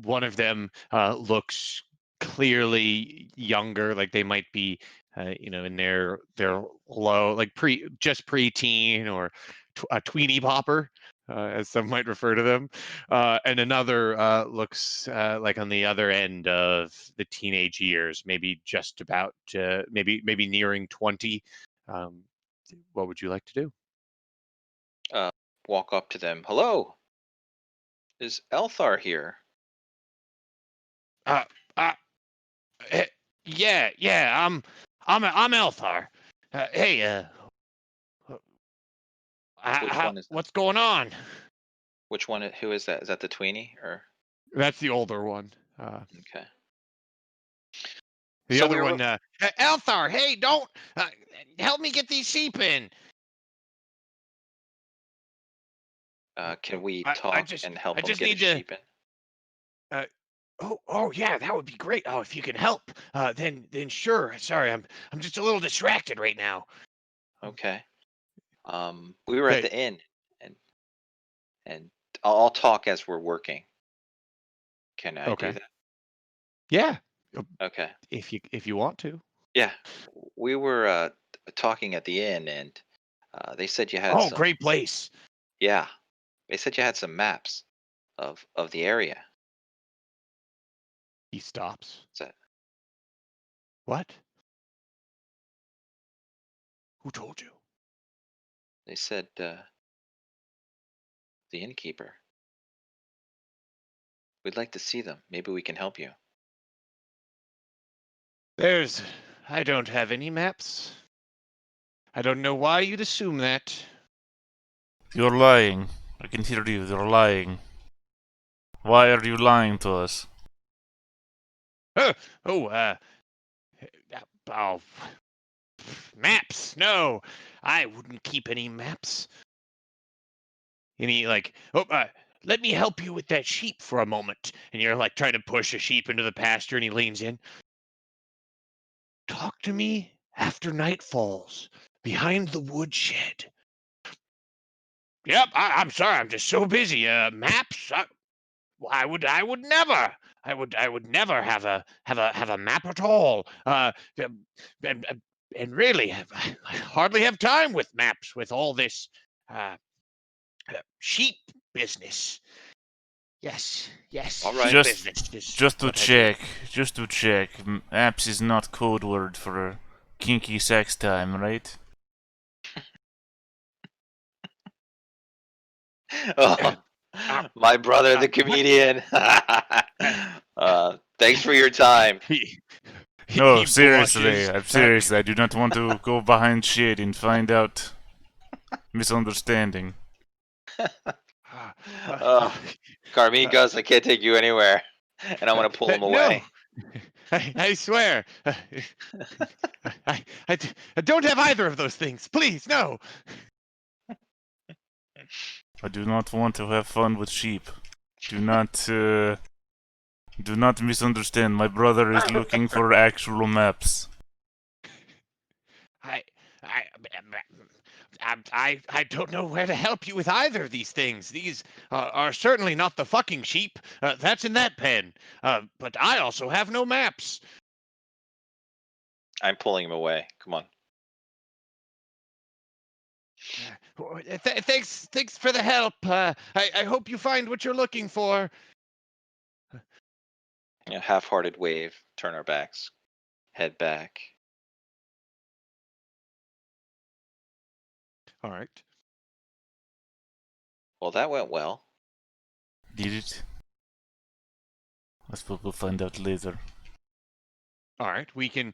one of them looks clearly younger, like they might be, in their low, like pre-teen or a tweenie popper, as some might refer to them, and another looks like on the other end of the teenage years, maybe just about, maybe nearing 20. Um, what would you like to do? Walk up to them. Hello, is Elthar here? Uh, uh, eh, yeah. I'm Elthar. Hey, Which one is that? what's going on? Which one? Who is that? Is that the tweenie or? That's the older one. Okay. The So other we were. one, Elthar. Hey, don't help me get these sheep in. Can we I, I talk just, and help I him just get his need to. sheep in? Uh, oh, yeah, that would be great. Oh, if you can help, then sure. Sorry, I'm just a little distracted right now. Okay. We were at Okay, the inn, and and I'll talk as we're working. Can I do okay, that? yeah. uh, Okay. if you want to. Yeah. We were talking at the inn, and they said you had Oh, some. great place. Yeah. They said you had some maps of the area. He stops. So What? Who told you? they said the innkeeper. We'd like to see them. Maybe we can help you. I don't have any maps. I don't know why you'd assume that. You're lying. I can hear you. You're lying. Why are you lying to us? Oh, oh, oh, maps. No, I wouldn't keep any maps. And he let me help you with that sheep for a moment. And you're like trying to push a sheep into the pasture, and he leans in. Talk to me after night falls, behind the woodshed. Yep, I'm sorry, I'm just so busy. Maps? I would never. I would never have a map at all. Um, and, and and really, I hardly have time with maps with all this uh, sheep business. Yes, All right. sheep Just, business is just to what I do. check. Just to check. Apps is not code word for kinky sex time, right? Oh, Uh, my brother, the what? comedian. Uh, Thanks for your time. he, No, he seriously. blushes. I'm serious. I do not want to go behind shit and find out misunderstanding. Uh, Oh, uh, Carmigos, I can't take you anywhere. And I want to pull him no, away. I swear. I don't have either of those things. Please, no. I do not want to have fun with sheep. Do not, do not misunderstand. My brother is looking for actual maps. I, I, I don't know where to help you with either of these things. These are certainly not the fucking sheep. That's in that pen. But I also have no maps. I'm pulling him away. Come on. Thanks for the help. I hope you find what you're looking for. Half-hearted wave. Turn our backs. Head back. All right. Well, that went well. Did it? I suppose we'll find out later. All right, we can.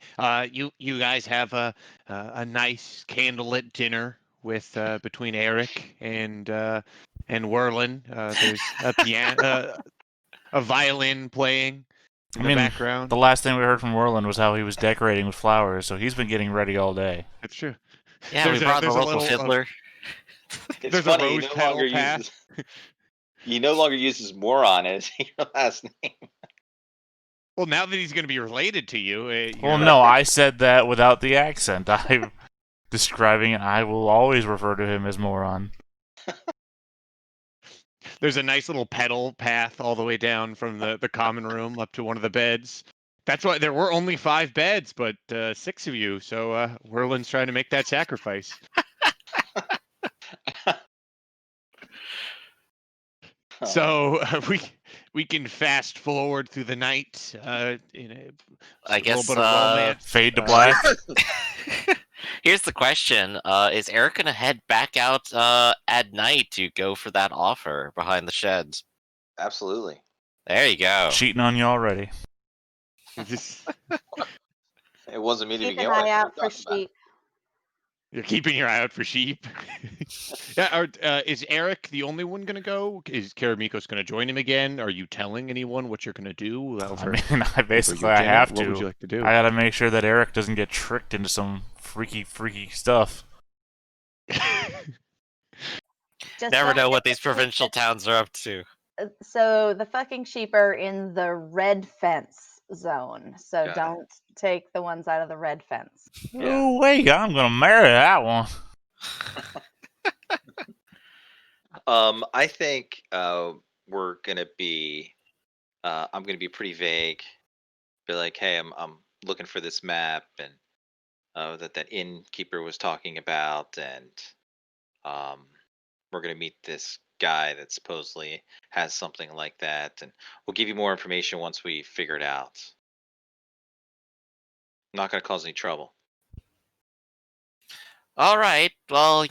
You guys have a nice candlelit dinner with between Eric and Werlin. There's a piano, a violin playing in I the mean, background. the last thing we heard from Werlin was how he was decorating with flowers, so he's been getting ready all day. That's true. Yeah, we brought the There's a local little fiddler. It's there's a funny. rose petal path. He no longer uses moron as your last name. Well, now that he's going to be related to you, Well, you're no, I said that without the accent. I'm describing it. I will always refer to him as moron. There's a nice little pedal path all the way down from the common room up to one of the beds. That's why there were only 5 beds, but 6 of you. So Whirlin's trying to make that sacrifice. So we can fast forward through the night. I A little guess bit of romance. Fade to black. here's the question: is Eric gonna head back out at night to go for that offer behind the sheds? Absolutely. There you go. Cheating on you already. It wasn't me to Keep begin an with. eye out What are for you talking about? sheep. You're keeping your eye out for sheep. Yeah. Is Eric the only one going to go? Is Karamiko's going to join him again? Are you telling anyone what you're going to do over, I mean, over your I dinner? have What would to. you like to do? I gotta make sure that Eric doesn't get tricked into some freaky stuff. Just Never don't know what forget these provincial towns are up to. So the fucking sheep are in the red fence zone. So Got it. don't take the ones out of the red fence. Yeah. Oh wait, I'm gonna marry that one. I think we're gonna be. I'm gonna be pretty vague. Be like, hey, I'm looking for this map and that innkeeper was talking about, and we're gonna meet this guy that supposedly has something like that, and we'll give you more information once we figure it out. Not gonna cause any trouble. All right. Well,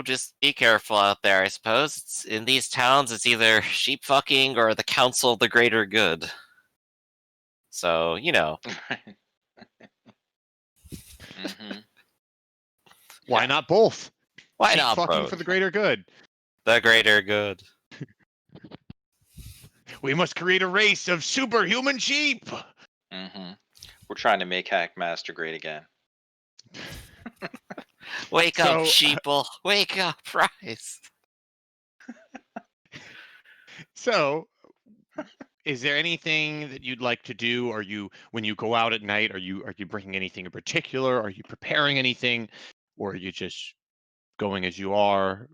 just be careful out there. I suppose in these towns, it's either sheep fucking or the council of the greater good. So Hmm. Why Yeah. not both? why Sheep not fucking both? for the greater good. The greater good. We must create a race of superhuman sheep. Hmm. We're trying to make Hackmaster great again. Wake So- up, sheeple. Wake up, Rise. So, is there anything that you'd like to do? Are you, when you go out at night, are you bringing anything in particular? Are you preparing anything, or are you just going as you are?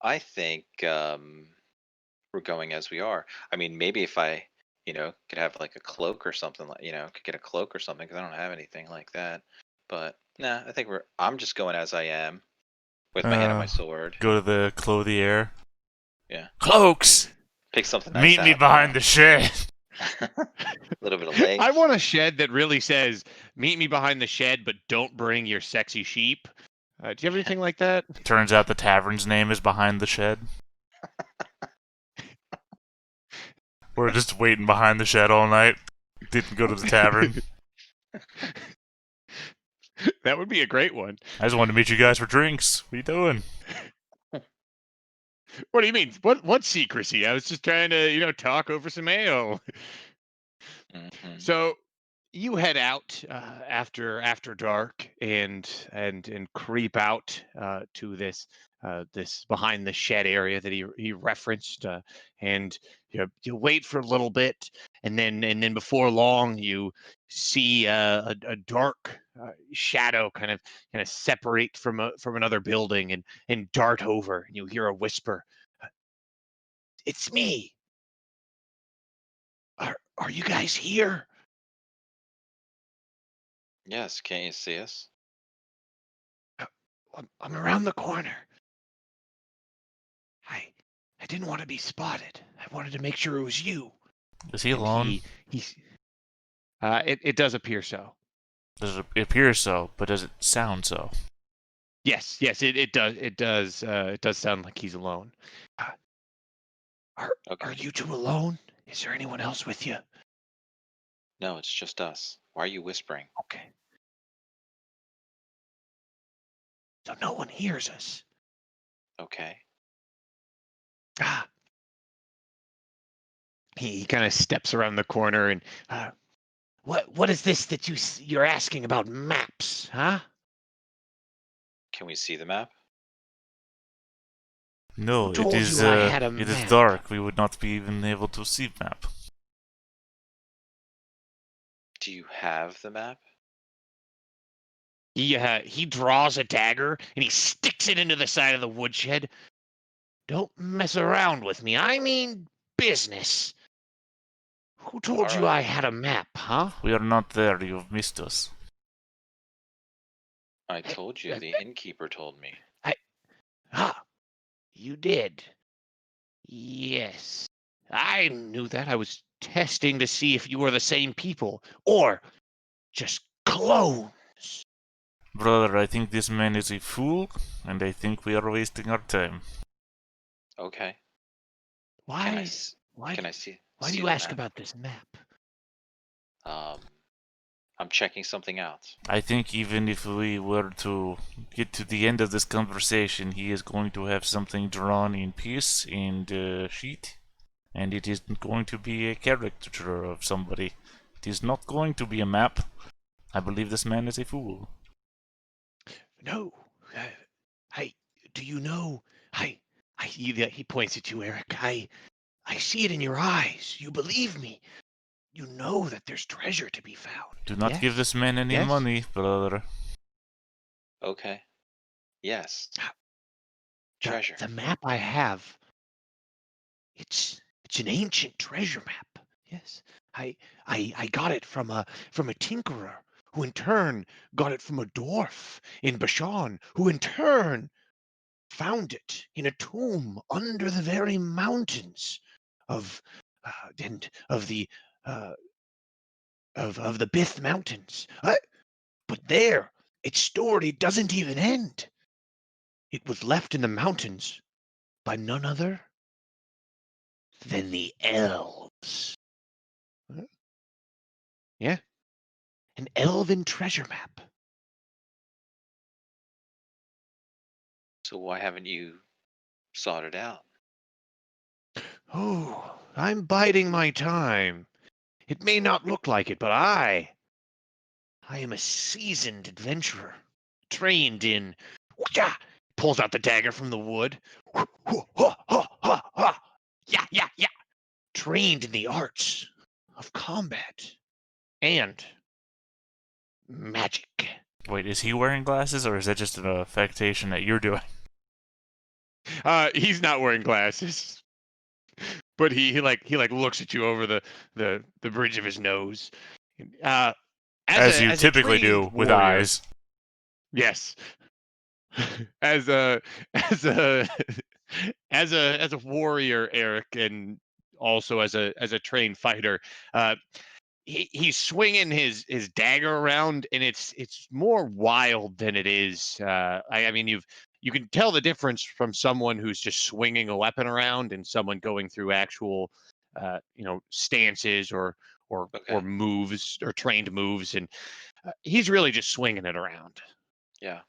I think we're going as we are. I mean, maybe if I, could have like a cloak or something, like, could get a cloak or something, because I don't have anything like that. But nah, I think I'm just going as I am, with my hand on my sword. Go to the clothier. Yeah. Cloaks. Pick something nice. Meet me behind the shed. A little bit of lace. I want a shed that really says, "Meet me behind the shed, but don't bring your sexy sheep." Do you have anything like that? Turns out the tavern's name is behind the shed. We're just waiting behind the shed all night. Didn't go to the tavern. That would be a great one. I just wanted to meet you guys for drinks. What are you doing? What do you mean? What secrecy? I was just trying to, talk over some ale. Mhm. So you head out after dark and creep out to this behind the shed area that he referenced, and you wait for a little bit, and then before long you see a dark shadow kind of separate from another building and dart over, and you hear a whisper. It's me. Are you guys here? Yes, can't you see us? I'm around the corner. I didn't want to be spotted. I wanted to make sure it was you. Is he And alone? it does appear so. Does it appear so, but does it sound so? Yes, it does sound like he's alone. Are Okay. you two alone? Is there anyone else with you? No, it's just us. Why are you whispering? Okay. So no one hears us. Okay. Ah. He kind of steps around the corner and what is this that you're asking about maps, huh? Can we see the map? No, Who it told is you I had a it is map? dark. We would not be even able to see map. Do you have the map? He draws a dagger and he sticks it into the side of the woodshed. Don't mess around with me. I mean business. Who told you Alright. I had a map, huh? We are not there. You've missed us. I told you, the innkeeper told me. Ah, you did. Yes. I knew that. I was testing to see if you were the same people or just clones. Brother, I think this man is a fool, and I think we are wasting our time. Okay. Why? Can I, s- Why? can I see Why do see you the ask map? about this map? I'm checking something out. I think even if we were to get to the end of this conversation, he is going to have something drawn in piece and sheet, and it isn't going to be a caricature of somebody. It is not going to be a map. I believe this man is a fool. No. Hey, do you know? He points at you, Eric. I see it in your eyes. You believe me. You know that there's treasure to be found. Do not give Yes? this man any Yes? money, brother. Okay. Yes. The, Treasure. the map I have, it's an ancient treasure map. Yes. I got it from a tinkerer who in turn got it from a dwarf in Bashan, who in turn found it in a tomb under the very mountains of and of the uh, of the Bith Mountains. But there, its story doesn't even end. It was left in the mountains by none other than the elves. Huh? Yeah, an elven treasure map. So why haven't you sought it out? Oh, I'm biding my time. It may not look like it, but I am a seasoned adventurer, trained in. Wha- Pulls out the dagger from the wood. Yeah, yeah, yeah. Trained in the arts of combat and magic. Wait, is he wearing glasses, or is that just an affectation that you're doing? He's not wearing glasses, but he looks at you over the bridge of his nose. Uh, As you as a typically trained do with warrior, eyes. yes. as a as a as a warrior, Eric, and also as a trained fighter, uh, he's swinging his dagger around, and it's more wild than it is. I mean, you can tell the difference from someone who's just swinging a weapon around and someone going through actual, stances or Okay. moves or trained moves, and he's really just swinging it around. Yeah.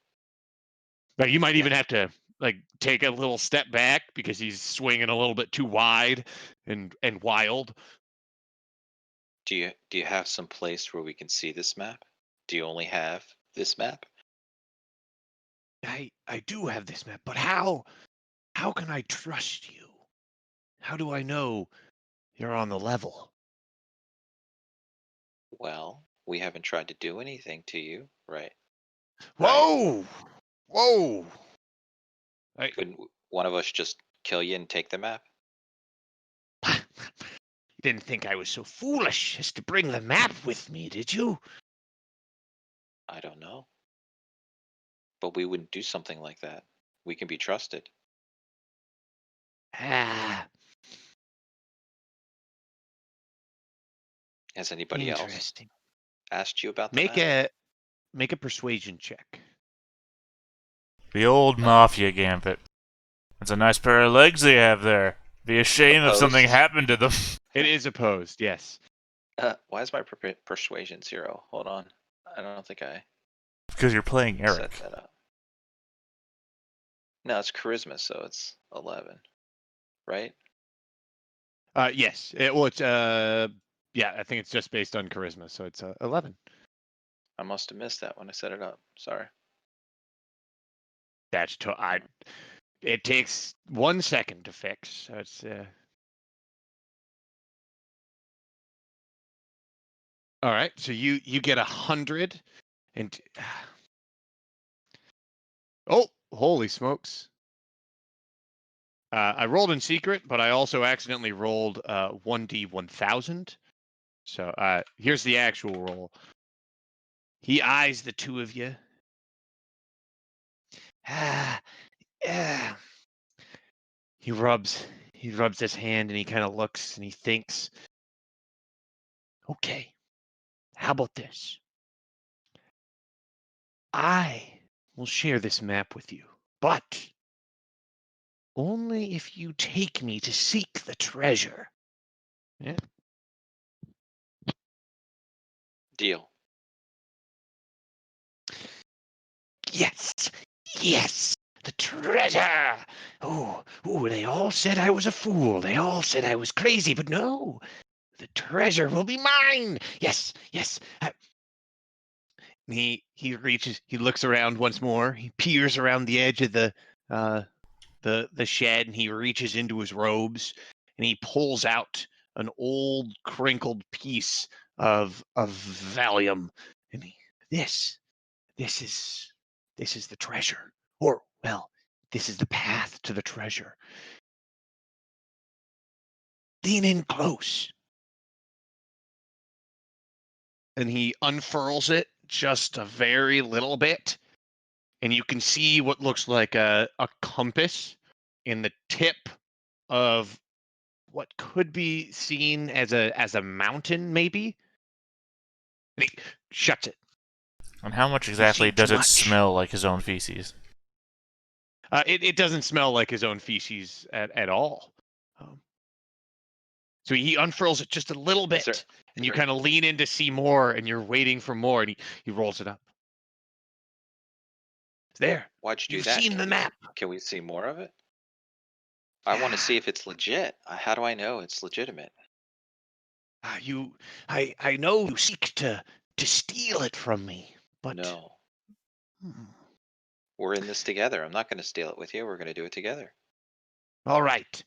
Like you might Yeah. even have to like take a little step back because he's swinging a little bit too wide and wild. Do you have some place where we can see this map? Do you only have this map? I do have this map, but how can I trust you? How do I know you're on the level? Well, we haven't tried to do anything to you, right? Right? Whoa, whoa! I, Couldn't one of us just kill you and take the map? you didn't think I was so foolish as to bring the map with me, did you? I don't know. But we wouldn't do something like that. We can be trusted. Ah, Has anybody else interesting. asked you about the Make map? a make a persuasion check. The old Uh, mafia gambit. That's a nice pair of legs they have there. Be a shame if something Opposed? happened to them. It is opposed, yes. Why is my persuasion 0? Hold on. I don't think I Because you're playing set Eric. that up. No, it's charisma, so it's 11, right? Yes. It's yeah, I think it's just based on charisma, so it's 11. I must have missed that when I set it up. Sorry. That's it takes 1 second to fix. So it's all right. So you get 100, and Oh, holy smokes. I rolled in secret, but I also accidentally rolled 1d1000. So here's the actual roll. He eyes the two of you. Ah, yeah. He rubs his hand and he kind of looks and he thinks, okay, how about this? I will share this map with you, but only if you take me to seek the treasure. Yeah. Deal. Yes, yes, the treasure. Oh, they all said I was a fool. They all said I was crazy, but no, the treasure will be mine. Yes, yes. He reaches. He looks around once more. He peers around the edge of uh, the shed, and he reaches into his robes, and he pulls out an old crinkled piece of valium, and this this is this is the treasure, or well, this is the path to the treasure. Lean in close, and he unfurls it just a very little bit, and you can see what looks like a compass in the tip of what could be seen as a mountain, maybe. And he shuts it. And how much You've exactly seen too does it much. smell like his own feces? It doesn't smell like his own feces at all. So he unfurls it just a little Is there? bit, and you kind of lean in to see more, and you're waiting for more, and he rolls it up. It's there. Why'd you do You've that? seen the map. Can we see more of it? I want to see if it's legit. How do I know it's legitimate? I know you seek to steal it from me, but No, Hmm. we're in this together. I'm not going to steal it with you. We're going to do it together. All right.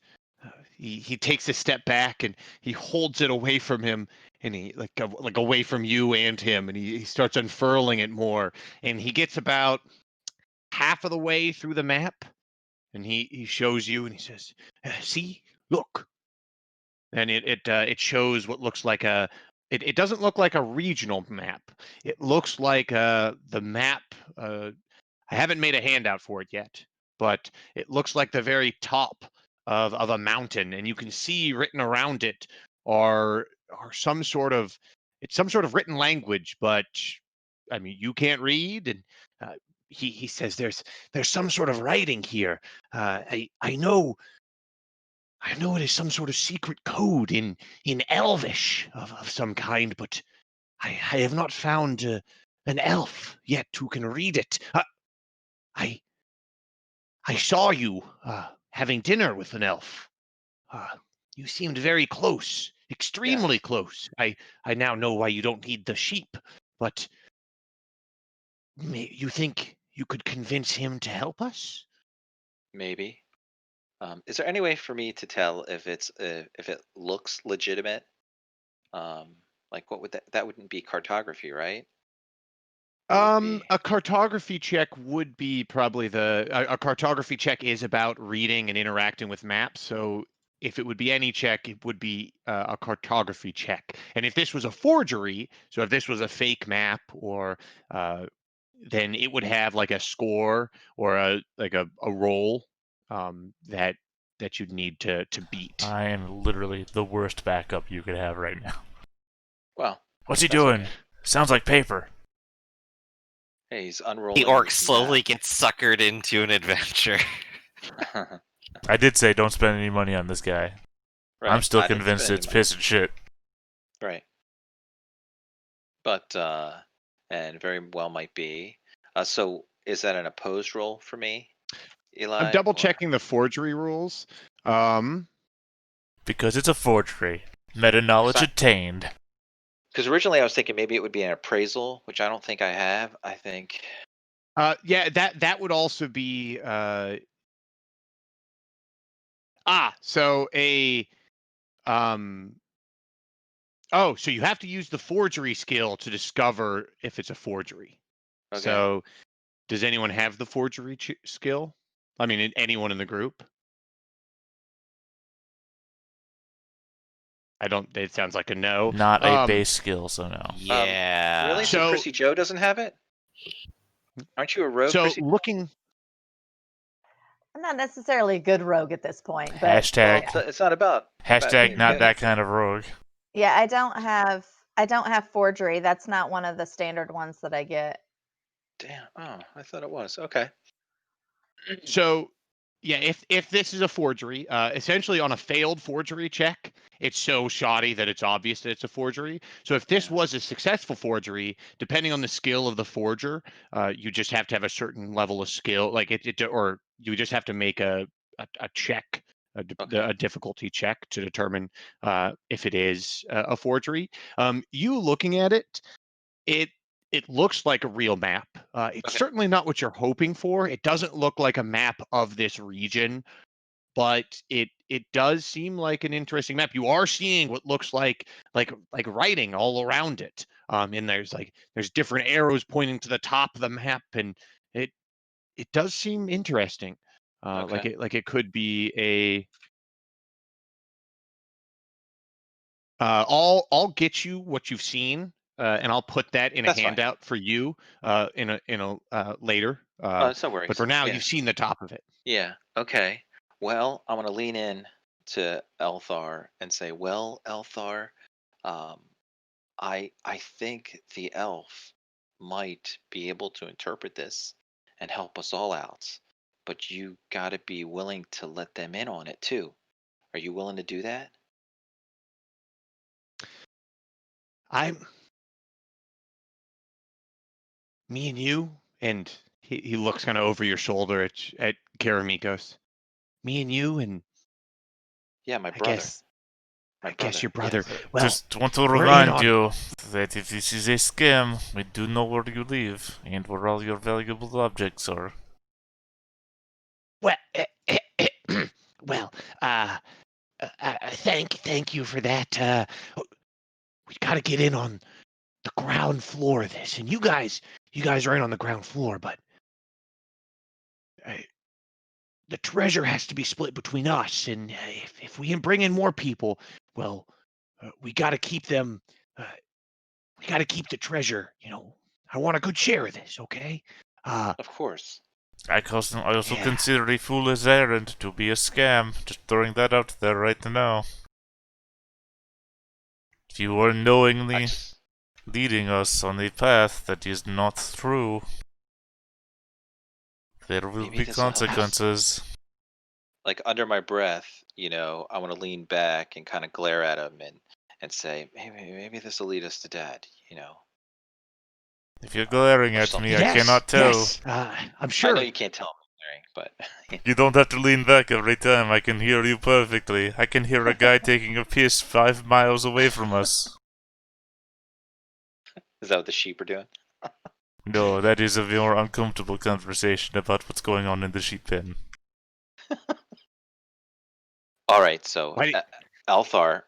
He takes a step back and he holds it away from him, and he like away from you and him, and he starts unfurling it more, and he gets about half of the way through the map, and he shows you and he says, "See, look," and it shows what looks like it doesn't look like a regional map. It looks like the map. I haven't made a handout for it yet, but it looks like the very top of a mountain, and you can see written around it are some sort of it's some sort of written language, but I mean you can't read. And he says there's some sort of writing here. I know it is some sort of secret code in Elvish of some kind, but I have not found an elf yet who can read it. I I saw you having dinner with an elf. Uh, you seemed very close, extremely Yes, close. I now know why you don't need the sheep, but you think you could convince him to help us? maybe. Is there any way for me to tell if it looks legitimate? Um, like what would that wouldn't be cartography, right? It would be. A cartography check would be probably a cartography check is about reading and interacting with maps. So if it would be any check, it would be a cartography check. And if this was a forgery, so if this was a fake map, or uh, then it would have like a score or a roll that you'd need to beat. I am literally the worst backup you could have right now. Well, What's he that's doing? okay. Sounds like paper. Hey, he's The unrolling orc his slowly map. gets suckered into an adventure. I did say don't spend any money on this guy. I'm Right. still I didn't spend convinced any it's money. piss and shit. Right. But and very well might be. So is that an opposed roll for me, I'm Eli? double Or checking the forgery rules. Um, Because it's a forgery. Meta knowledge attained. because originally I was thinking maybe it would be an appraisal, which I don't think I have. I think yeah, that would also be so a um oh, so you have to use the forgery skill to discover if it's a forgery. okay. So Does anyone have the forgery skill? I mean, anyone in the group? I don't. It sounds like a no. Not a base skill, so no. Yeah. Really? So So- Chrissy Joe doesn't have it? Aren't you a rogue, So Chrissy? looking. I'm not necessarily a good rogue at this point, but Hashtag Well, it's not about hashtag being not good. that kind of rogue. yeah, I don't have forgery. That's not one of the standard ones that I get. Damn. Oh, I thought it was. Okay. So, yeah, if this is a forgery, essentially on a failed forgery check, it's so shoddy that it's obvious that it's a forgery. So if this Yeah. was a successful forgery, depending on the skill of the forger, you just have to have a certain level of skill, like or you just have to make a check, Okay. a difficulty check to determine if it is a forgery. You looking at it, it it looks like a real map. It's Okay. certainly not what you're hoping for. It doesn't look like a map of this region, but it does seem like an interesting map. You are seeing what looks like writing all around it. And there's different arrows pointing to the top of the map, and it it does seem interesting. Okay. Like it could be a. I'll get you what you've seen, and I'll put that in a That's fine. handout for you in a later. Oh, it's no But worries. for now, Yeah. you've seen the top of it. Yeah. Okay. Well, I'm gonna lean in to Elthar and say, well, Elthar, um, I think the elf might be able to interpret this and help us all out. But you gotta be willing to let them in on it too. Are you willing to do that? I'm me and you, and he looks kind of over your shoulder at Karamikos. Me and you, and Yeah, my I brother. guess My I guess your brother. brother. Yes. Well, Just want to we're in remind on. you that if this is a scam, we do know where you live and where all your valuable objects are. Well, well, thank you for that. We got to get in on the ground floor of this, and you guys are in on the ground floor, but uh, the treasure has to be split between us, and if we can bring in more people, well, we got to keep them. We got to keep the treasure. I want a good share of this, okay? Of course. I also Yeah. consider a fool's errand to be a scam. Just throwing that out there right now. If you are I knowingly just leading us on a path that is not true, there will maybe be this will help us. consequences. Like under my breath, I want to lean back and kind of glare at him and say, maybe this will lead us to Dad. If you're glaring Or at me, something. I cannot tell. Yes. I'm I know sure. you can't tell I'm glaring, but You don't have to lean back every time. I can hear you perfectly. I can hear a guy taking a piss 5 miles away from us. is that what the sheep are doing? No, that is a more uncomfortable conversation about what's going on in the sheep pen. All right, so Why? Althar,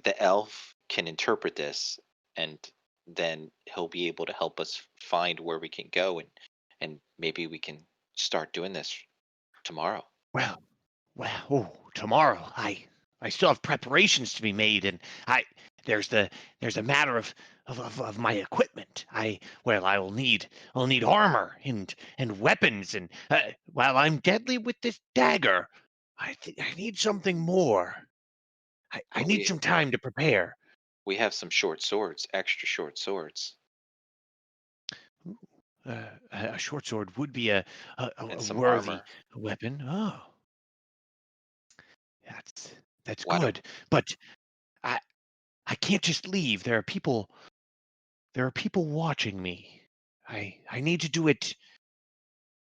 the elf, can interpret this, and then he'll be able to help us find where we can go, and maybe we can start doing this tomorrow. Well, tomorrow. I still have preparations to be made, and I there's the matter of my equipment. I will need armor and weapons, and while I'm deadly with this dagger, I need something more. I Well, need some time to prepare. we have some short swords, extra short swords, A short sword would be and a some worthy armor. weapon. Oh, that's that's Why don't good. But I I can't just leave. There are people watching me. I need to do it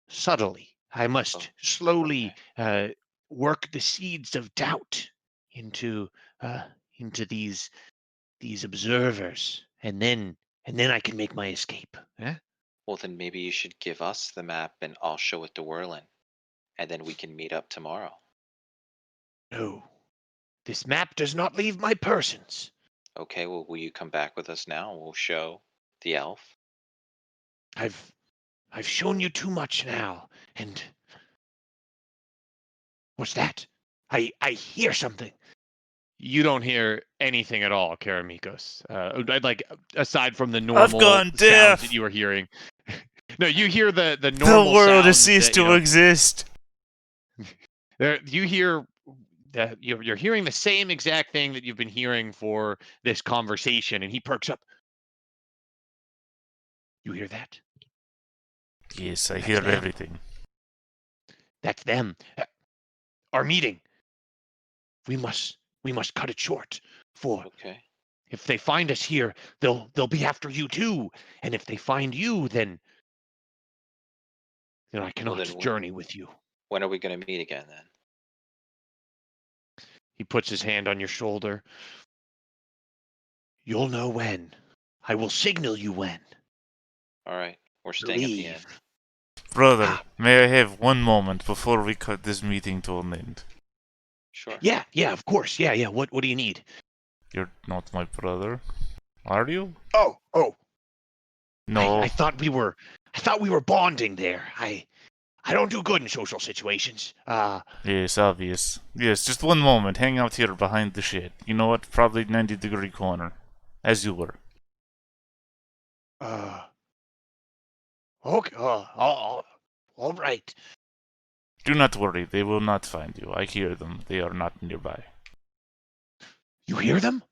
subtly. I oh, must slowly okay. work the seeds of doubt into uh, into these observers, and then I can make my escape. Eh? Well, then maybe you should give us the map and I'll show it to Whirlin, and then we can meet up tomorrow. No, this map does not leave my persons. Okay, well, will you come back with us now? We'll show the elf. I've I've shown you too much now, and what's that? I hear something. You don't hear anything at all, Karamikos. Like aside from the I've normal gone sounds that deaf. you were hearing. No, you hear the The normal world has sounds ceased that, you to know, exist. you hear that you're hearing the same exact thing that you've been hearing for this conversation, and he perks up. You hear that? Yes, I That's hear them. everything. That's them. Our meeting. We must cut it short. For Okay. if they find us here, they'll be after you too. And if they find you, then I Well, cannot then journey with you. when are we going to meet again then? He puts his hand on your shoulder. You'll know when. I will signal you when. All right. We're staying at the inn. Leave. Brother, Ah, may I have one moment before we cut this meeting to an end? Sure. yeah, of course. Yeah. What do you need? You're not my brother, are you? Oh. No. I thought we were bonding there. I don't do good in social situations. Yes, obvious. Yes, just one moment. Hang out here behind the shed. You know what? Probably 90-degree corner. As you were. Okay. All right. Do not worry, they will not find you. I hear them. They are not nearby. You hear them?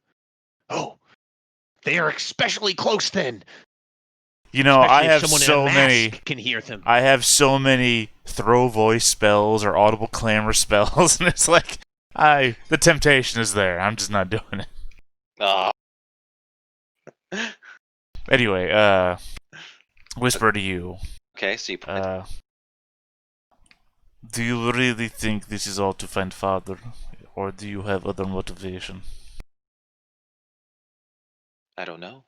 Oh, they are especially close then. You know, I Especially if have someone in a so many. mask can hear them. I have so many throw voice spells or audible clamor spells, and it's like, the temptation is there. I'm just not doing it. Ah. Anyway, whisper to you. Okay. So you plan. Do you really think this is all to find father, or do you have other motivation? I don't know.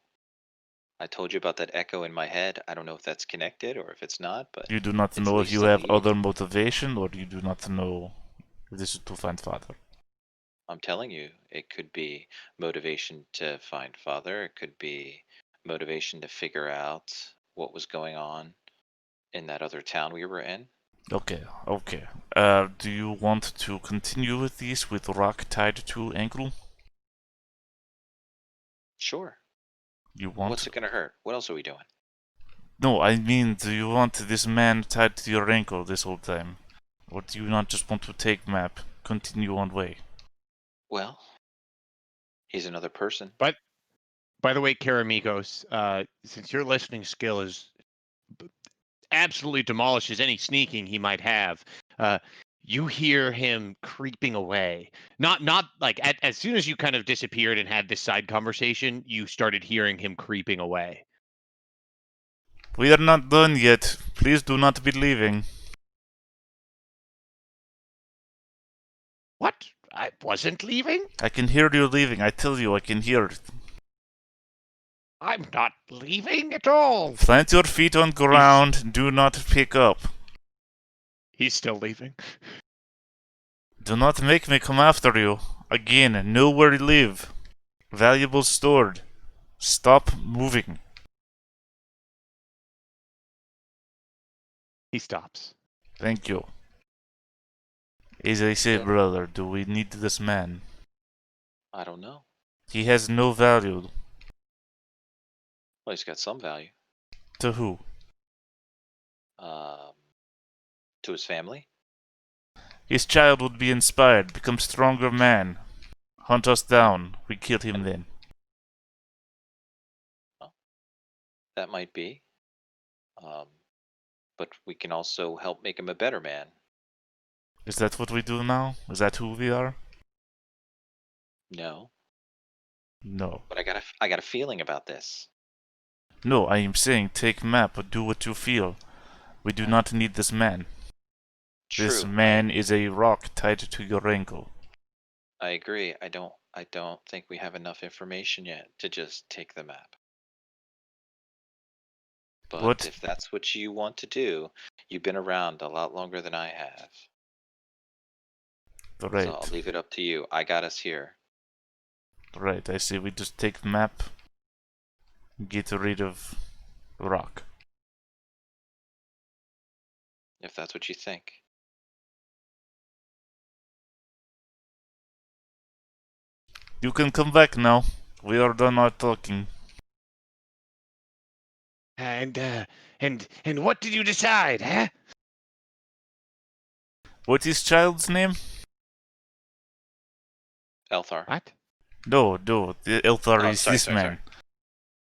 I told you about that echo in my head. I don't know if that's connected or if it's not, but You do not it's know at if you least a have lead. other motivation, or you do not know if this is to find father. I'm telling you, it could be motivation to find father. It could be motivation to figure out what was going on in that other town we were in. Okay. Do you want to continue with these with rock tied to ankle? Sure. You want? What's it gonna hurt? What else are we doing? No, I mean, do you want this man tied to your ankle this whole time? Or do you not just want to take map, continue on way? Well, he's another person. But by the way, Karamikos, since your listening skill is absolutely demolishes any sneaking he might have, you hear him creeping away. Not like as soon as you kind of disappeared and had this side conversation, you started hearing him creeping away. We are not done yet. Please do not be leaving. What? I wasn't leaving? I can hear you leaving. I tell you, I can hear it. I'm not leaving at all. Plant your feet on ground. Do not pick up. He's still leaving. Do not make me come after you. Again, know where you live. Valuables stored. Stop moving. He stops. Thank you. As I said, Yeah. brother, do we need this man? I don't know. He has no value. Well, he's got some value. To who? Um, to his family. His child would be inspired, become stronger man. Hunt us down. We kill him then. Well, that might be. But we can also help make him a better man. Is that what we do now? Is that who we are? No, No. but I got a feeling about this. No, I am saying take map, but do what you feel. We do not need this man. This True. man is a rock tied to your ankle. I agree. I don't think we have enough information yet to just take the map. But What? if that's what you want to do, you've been around a lot longer than I have. So Right. I'll leave it up to you. I got us here. Right, I say we just take the map, get rid of rock. If that's what you think. You can come back now. We are done our talking. And what did you decide, huh? What is child's name? Elthar. What? No, the Elthar Oh, is sorry, this sorry, man. sorry.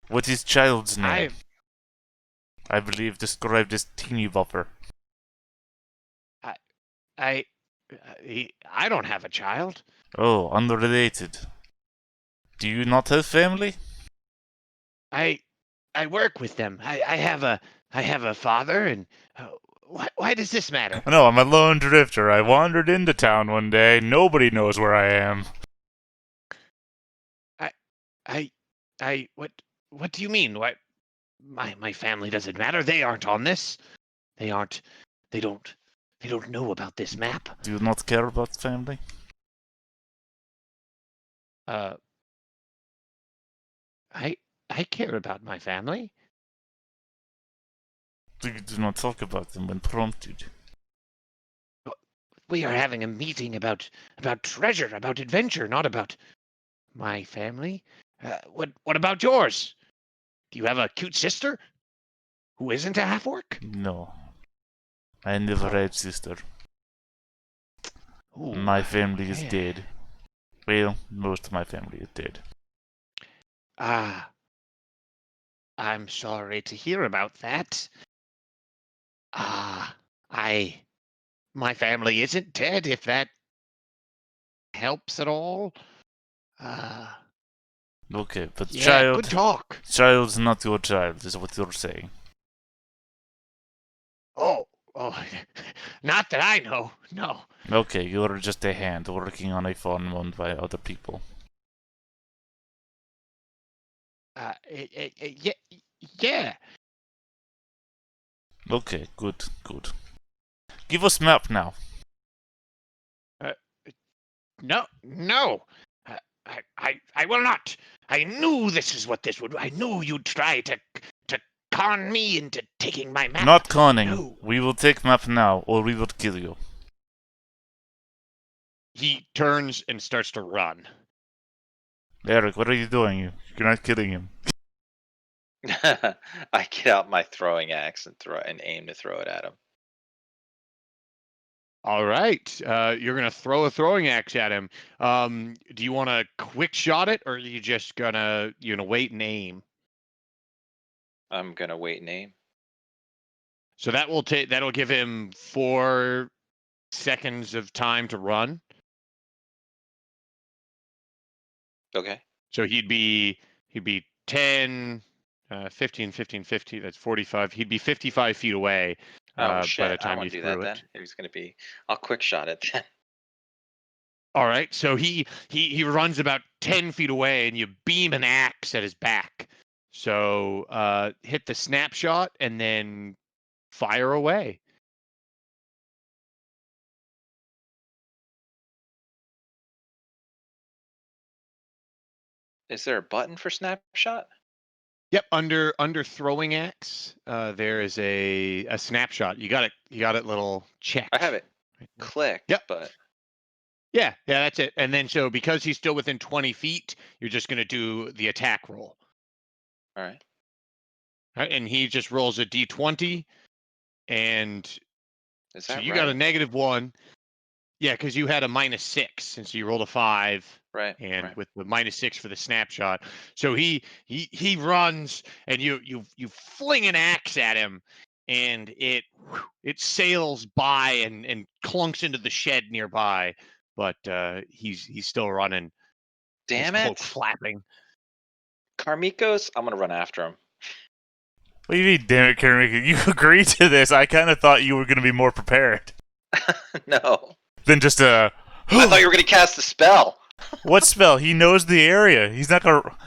What is child's name? I I believe described as teeny bopper. I I don't have a child. Oh, unrelated. Do you not have family? I work with them. I have a father, and why does this matter? No, I'm a lone drifter. I wandered into town one day. Nobody knows where I am. I what do you mean? What my family doesn't matter. They aren't on this. They aren't. They don't. They don't know about this map. Do you not care about family? Uh, I I care about my family. You do not talk about them when prompted. We are having a meeting about treasure, about adventure, not about my family. What about yours? Do you have a cute sister who isn't a half orc? No. I never Oh. had sister. Ooh, My family is yeah. dead. Well, most of my family is dead. Ah, I'm sorry to hear about that. Ah, my family isn't dead, if that helps at all. Uh, Okay, but yeah, good talk. child's not your child, is what you're saying. Oh, not that I know. No. Okay, you're just a hand working on a farm owned by other people. Yeah, yeah. Okay, good. Give us map now. No. I will not. I knew this is what this would. I knew you'd try to con me into taking my map. Not conning. No. We will take map now, or we will kill you. He turns and starts to run. Eric, what are you doing? You're not killing him. I get out my throwing axe and aim to throw it at him. All right. You're gonna throw a throwing axe at him. Do you want to quick shot it, or are you just gonna wait and aim? I'm gonna wait and aim. So that'll give him 4 seconds of time to run. Okay. So he'd be 10, 15, 15, 50. That's 45. He'd be 55 feet away Oh by shit! the I don't time you want to do threw that then. it. It was gonna be. I'll quick shot it then. All right. So he runs about 10 feet away, and you beam an axe at his back. So hit the snapshot and then fire away. Is there a button for snapshot? Yep, under throwing axe, there is a snapshot. You got it little checked. I have it Right there. clicked, Yep. but Yeah, that's it. And then so because he's still within 20 feet, you're just gonna do the attack roll. all right. Right? And he just rolls a d20, and Is so that you got a right? -1. Yeah, because you had a -6 since you rolled a 5, Right. and Right. with the -6 for the snapshot. So he runs, and you fling an axe at him, and it sails by and clunks into the shed nearby. But he's still running, his Damn cloak it, flapping. Carmicos! I'm gonna run after him. What do you mean, damn it, Karen? You agreed to this. I kind of thought you were going to be more prepared No, than just I thought you were gonna cast a spell. What spell? He knows the area. He's not gonna.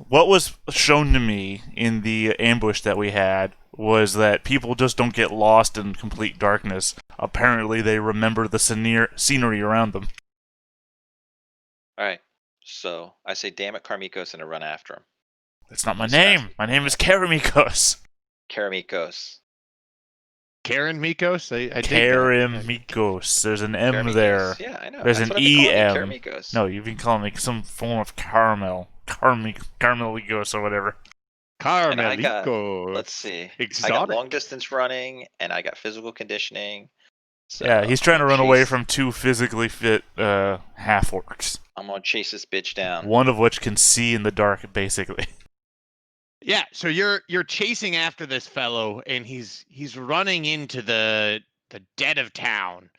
What was shown to me in the ambush that we had was that people just don't get lost in complete darkness. Apparently, they remember the scenery around them. All right. So I say, "Damn it, Carmicos," and I run after him. That's not my As fast name. as- My name is Karamikos. Carmicos. Karen Mikos. I dig that. Karamikos. There's an M Karamikos. there. Yeah, I know. There's That's an what I've been calling you, EM. Karamikos. No, you've been calling me some form of caramel. Carameligos or whatever. And I got, Carmelicos. let's see. I got Exotic. long distance running, and I got physical conditioning. So Yeah, he's I'm trying to gonna run away chase- from two physically fit half-orcs. I'm gonna chase this bitch down. One of which can see in the dark, basically. Yeah, so you're chasing after this fellow, and he's running into the dead of town.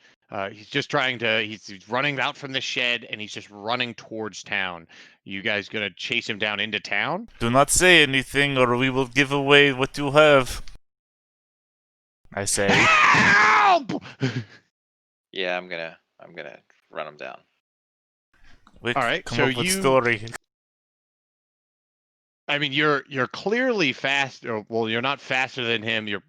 He's just trying to. He's running out from the shed, and he's just running towards town. You guys gonna chase him down into town? Do not say anything, or we will give away what you have. I say. Help! Yeah, I'm gonna run him down. Quick, All right, come so up with you- story. I mean, you're clearly fast. Well, you're not faster than him. You're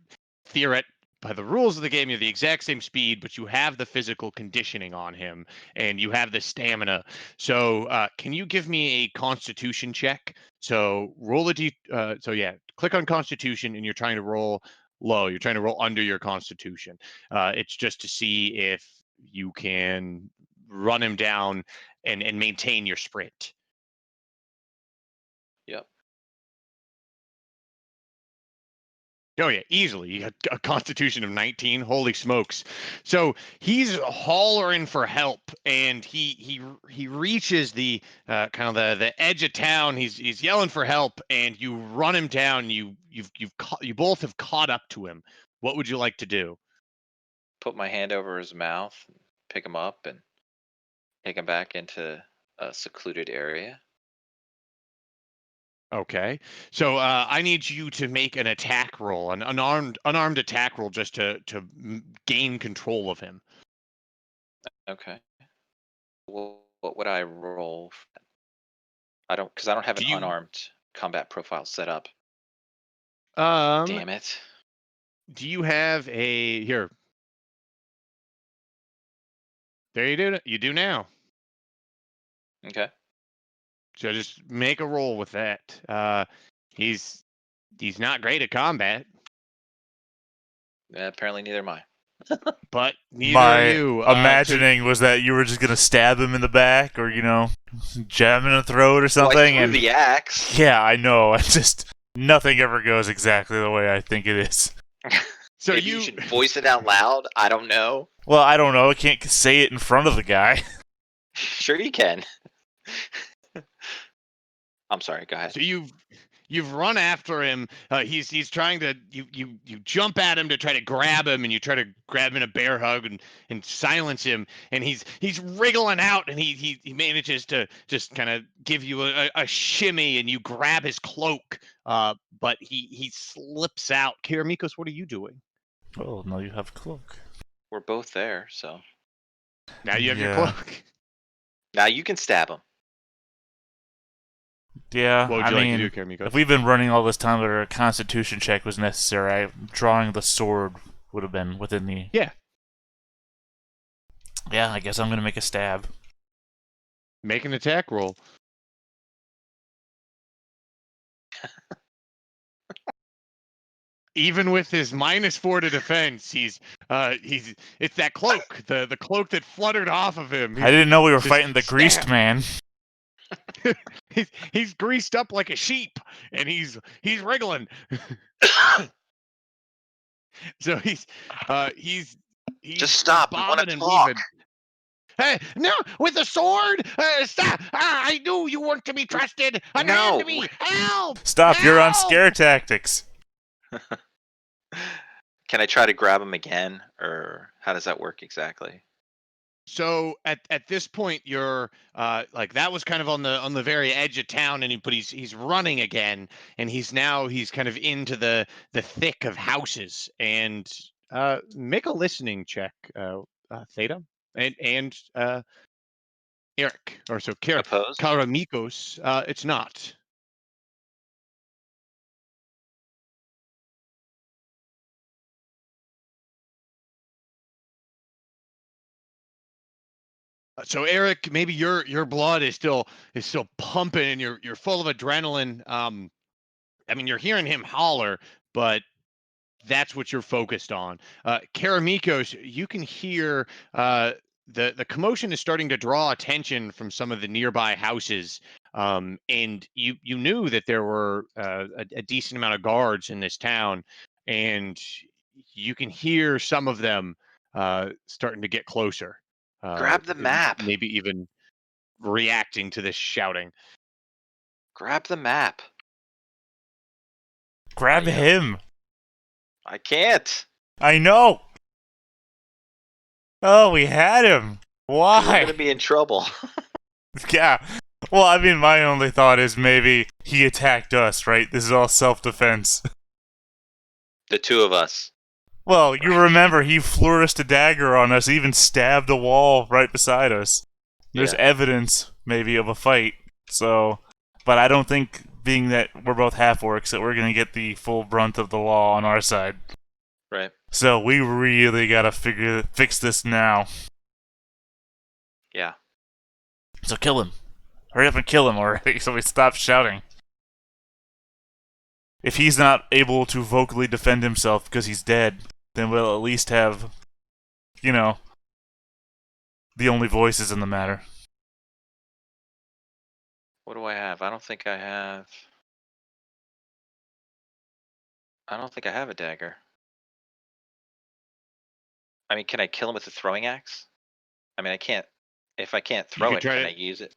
by the rules of the game, you're the exact same speed, but you have the physical conditioning on him, and you have the stamina. So, can you give me a Constitution check? So, roll a d. So yeah, click on Constitution, and you're trying to roll low. You're trying to roll under your Constitution. It's just to see if you can run him down and maintain your sprint. Yep. Oh yeah, easily. You got a constitution of 19. Holy smokes. So he's hollering for help, and he reaches the kind of the edge of town. He's yelling for help, and you run him down. You both have caught up to him. What would you like to do? Put my hand over his mouth, pick him up, and take him back into a secluded area. Okay. So I need you to make an attack roll, an unarmed attack roll, just to gain control of him. Okay. What would I roll? I don't, because I don't have an Do you- unarmed combat profile set up. Um, Damn it. do you have a here? There you do. You do now. Okay. So just make a roll with that. He's not great at combat, Apparently neither am I. but neither My are you. imagining was that you were just gonna stab him in the back, or jam him in the throat or something. Well, I threw and the axe. yeah, I know. It's just nothing ever goes exactly the way I think it is. So Maybe you should voice it out loud. I don't know. Well, I don't know. I can't say it in front of the guy. Sure you can. I'm sorry. Go ahead. So you've run after him. He's trying to you jump at him to try to grab him, and you try to grab him in a bear hug and silence him. And he's wriggling out, and he manages to just kind of give you a shimmy, and you grab his cloak. But he slips out. Kiramikos, what are you doing? Oh, no, you have a cloak. We're both there, so Now you have your Yeah. cloak. now you can stab him. Yeah, What would I you like mean, to do, Kiramikos? if we've been running all this time that a constitution check was necessary, drawing the sword would have been within the... Yeah. Yeah, I guess I'm going to make a stab. Make an attack roll. Even with his -4 to defense, it's that cloak, the cloak that fluttered off of him. I didn't know we were just fighting the greased stab. man. He's greased up like a sheep, and he's wriggling. So he's Just stop. We wanna bobbing and talk. weaving. Hey, no, with a sword! Stop! I knew you weren't to be trusted. Unhand No. me! Help! Stop, you're on Help! scare tactics. Can I try to grab him again, or how does that work exactly? So at this point, you're like that was kind of on the very edge of town, but he's running again, and he's kind of into the thick of houses. And make a listening check, Theta, and Eric, or so Opposed? Karamikos. It's not. So Eric, maybe your blood is still pumping, and you're full of adrenaline. I mean, you're hearing him holler, but that's what you're focused on. Karamikos, you can hear the commotion is starting to draw attention from some of the nearby houses, and you knew that there were a decent amount of guards in this town, and you can hear some of them starting to get closer. Grab the map. Maybe even reacting to this shouting. Grab the map. Grab I, him. I can't. I know. Oh, we had him. 'Cause Why? we're gonna be in trouble. Yeah. Well, I mean, my only thought is maybe he attacked us, right? This is all self-defense. The two of us. Well, you remember he flourished a dagger on us, even stabbed a wall right beside us. There's Yeah. evidence, maybe, of a fight. So, but I don't think, being that we're both half-orcs, that we're gonna get the full brunt of the law on our side. Right. So we really gotta fix this now. Yeah. So kill him. Hurry up and kill him already, so we stop shouting. If he's not able to vocally defend himself because he's dead, then we'll at least have, you know, the only voices in the matter. What do I have? I don't think I have a dagger. I mean, can I kill him with a throwing axe? I mean, I can't. If I can't You throw could it, try can to- I use it?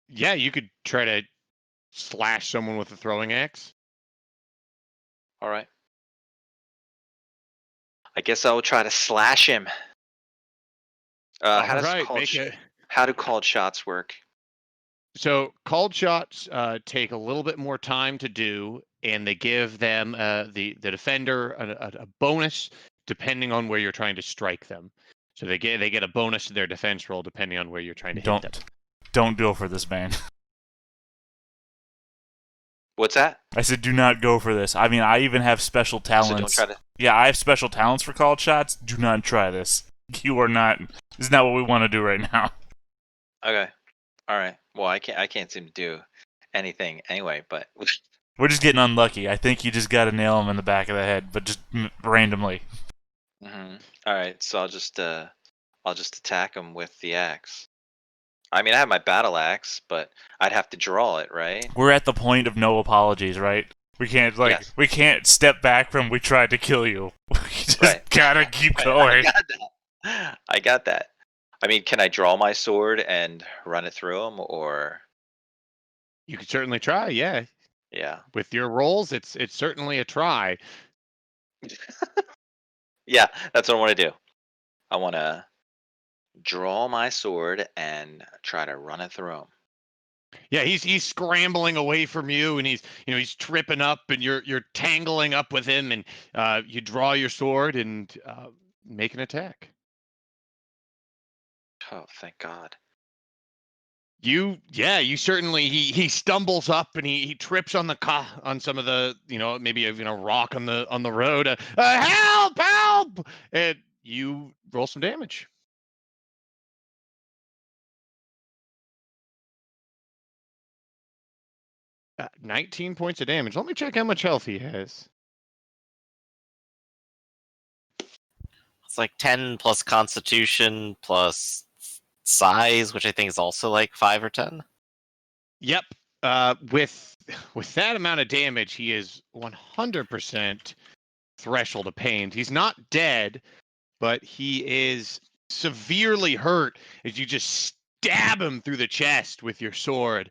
Yeah, you could try to slash someone with a throwing axe. All right. I guess I will try to slash him. How do called shots work? So called shots take a little bit more time to do, and they give them the defender a bonus depending on where you're trying to strike them. So they get a bonus to their defense roll depending on where you're trying to hit them. Don't go for this, man. What's that? I said do not go for this. I mean, I even have special talents. So don't try to. Yeah, I have special talents for called shots. Do not try this. You are not. This is not what we want to do right now. Okay. All right. Well, I can't seem to do anything anyway. But We're just getting unlucky. I think you just got to nail him in the back of the head, but just randomly. All right. So I'll just attack him with the axe. I mean, I have my battle axe, but I'd have to draw it, right? We're at the point of no apologies, right? We can't Yes. we can't step back from we tried to kill you. We just Right. gotta keep I going. got that. I got that. I mean, can I draw my sword and run it through him, or You could certainly try. Yeah, yeah, with your rolls, it's certainly a try. yeah? That's what I want to do. I want to draw my sword and try to run it through him. Yeah, he's scrambling away from you, and he's tripping up, and you're tangling up with him, and you draw your sword and make an attack. Oh, thank God. You certainly he stumbles up and he trips on on some of the maybe a rock on the road. Help! And you roll some damage. 19 points of damage. Let me check how much health he has. It's like 10 plus Constitution plus size, which I think is also like 5 or 10. Yep. With that amount of damage, he is 100% threshold of pain. He's not dead, but he is severely hurt as you just stab him through the chest with your sword.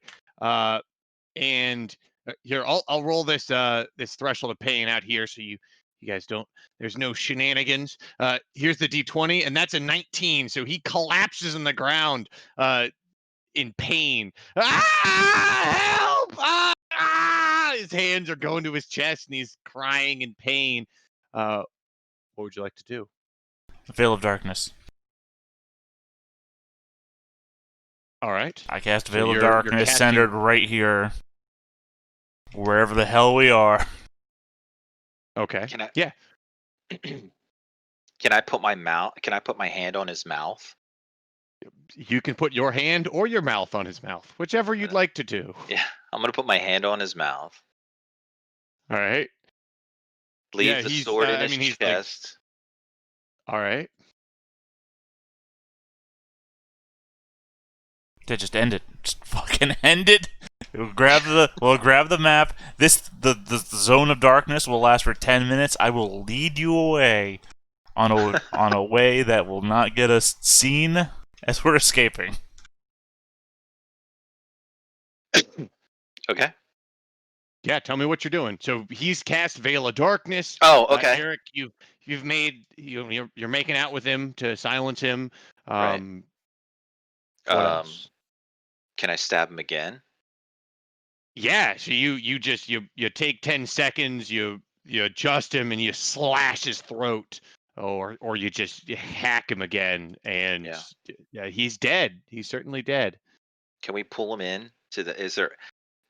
And here, I'll roll this this threshold of pain out here so you guys don't. There's no shenanigans. Here's the d20, and that's a 19. So he collapses in the ground in pain. Help! His hands are going to his chest, and he's crying in pain. What would you like to do? Veil of Darkness. All right. I cast So Veil of you're Darkness casting- centered right here. Wherever the hell we are. Okay. Can I? Yeah. Can I put my hand on his mouth? You can put your hand or your mouth on his mouth, whichever you'd like to do. Yeah, I'm gonna put my hand on his mouth. All right. Leave Yeah, the he's. sword in I his mean, he's like, chest. all right. To just end it. Just fucking end it. We'll grab the map. The zone of darkness will last for 10 minutes. I will lead you away on a way that will not get us seen as we're escaping. Okay. Yeah, tell me what you're doing. So he's cast Veil of Darkness. Oh, okay. Eric, you've made you're making out with him to silence him. Right. What else? Can I stab him again? Yeah, so you just you take 10 seconds, you adjust him and you slash his throat, or you hack him again, and Yeah. yeah, he's dead. He's certainly dead. Can we pull him in to the? Is there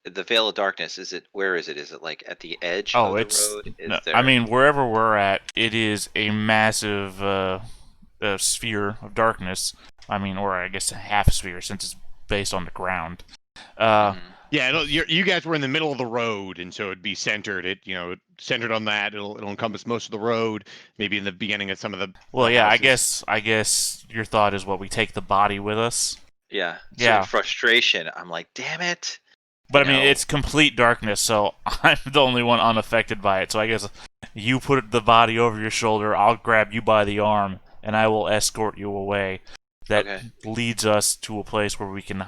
the veil of darkness? Where is it? Is it like at the edge Oh, of the it's. road? Is No, there? I mean, wherever we're at, it is a massive sphere of darkness. I mean, or I guess a half sphere since it's based on the ground. Mhm. Yeah, you guys were in the middle of the road, and so it'd be centered. Centered on that. It'll encompass most of the road. Maybe in the beginning of some of the Well, yeah, houses. I guess your thought is what we take the body with us. Yeah. So Yeah. in frustration, I'm like, damn it. But I mean, it's complete darkness, so I'm the only one unaffected by it. So I guess you put the body over your shoulder, I'll grab you by the arm, and I will escort you away. That leads us to a place where we can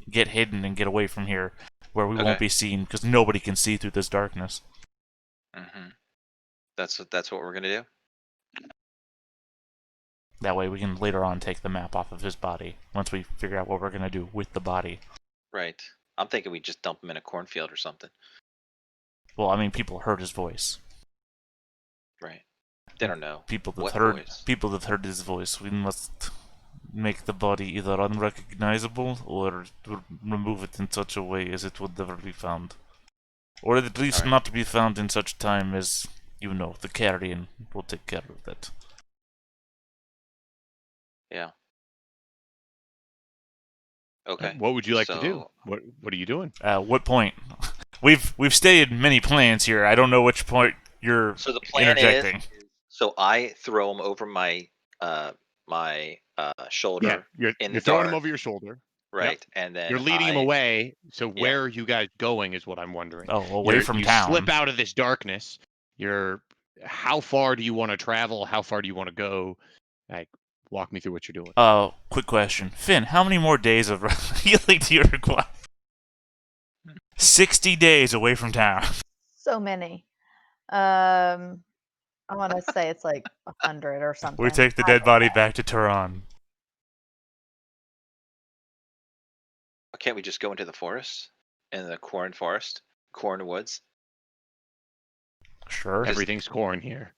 get hidden and get away from here, where we won't be seen, because nobody can see through this darkness. Mm-hmm. That's what we're gonna do. That way we can later on take the map off of his body, once we figure out what we're going to do with the body. Right. I'm thinking we just dump him in a cornfield or something. Well, I mean, people heard his voice. Right. They don't know. People that heard his voice. We must make the body either unrecognizable or remove it in such a way as it would never be found. Or at least not be found in such time as, the carrion will take care of that. Yeah. Okay. What would you like to do? What are you doing? What point? We've stated many plans here. I don't know which point you're interjecting. So I throw him over my shoulder. Yeah, you're throwing him over your shoulder. Right. Yep. And then you're leading him away. So where are you guys going is what I'm wondering. Oh, away from town. You slip out of this darkness. How far do you want to travel? How far do you want to go? Like, walk me through what you're doing. Quick question. Finn, how many more days of healing do you require? 60 days away from town. So many. I want to say it's like 100 or something. We take the dead body back to Turan. Can't we just go into the forest? In the corn forest? Corn woods? Sure. Everything's corn here.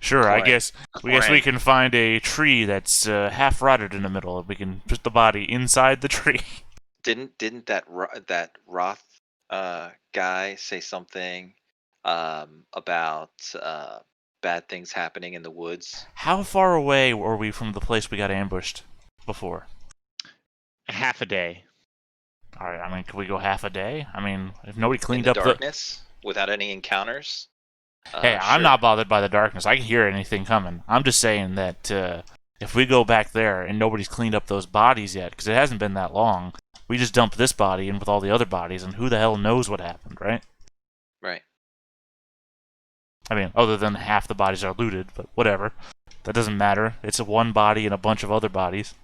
Sure, I guess we can find a tree that's half rotted in the middle. We can put the body inside the tree. Didn't that Roth guy say something about bad things happening in the woods? How far away were we from the place we got ambushed before? Half a day. All right. I mean, could we go half a day? I mean, if nobody cleaned in up the darkness without any encounters. Hey, I'm not bothered by the darkness. I can hear anything coming. I'm just saying that if we go back there and nobody's cleaned up those bodies yet, because it hasn't been that long, we just dump this body in with all the other bodies, and who the hell knows what happened, right? Right. I mean, other than half the bodies are looted, but whatever. That doesn't matter. It's one body and a bunch of other bodies.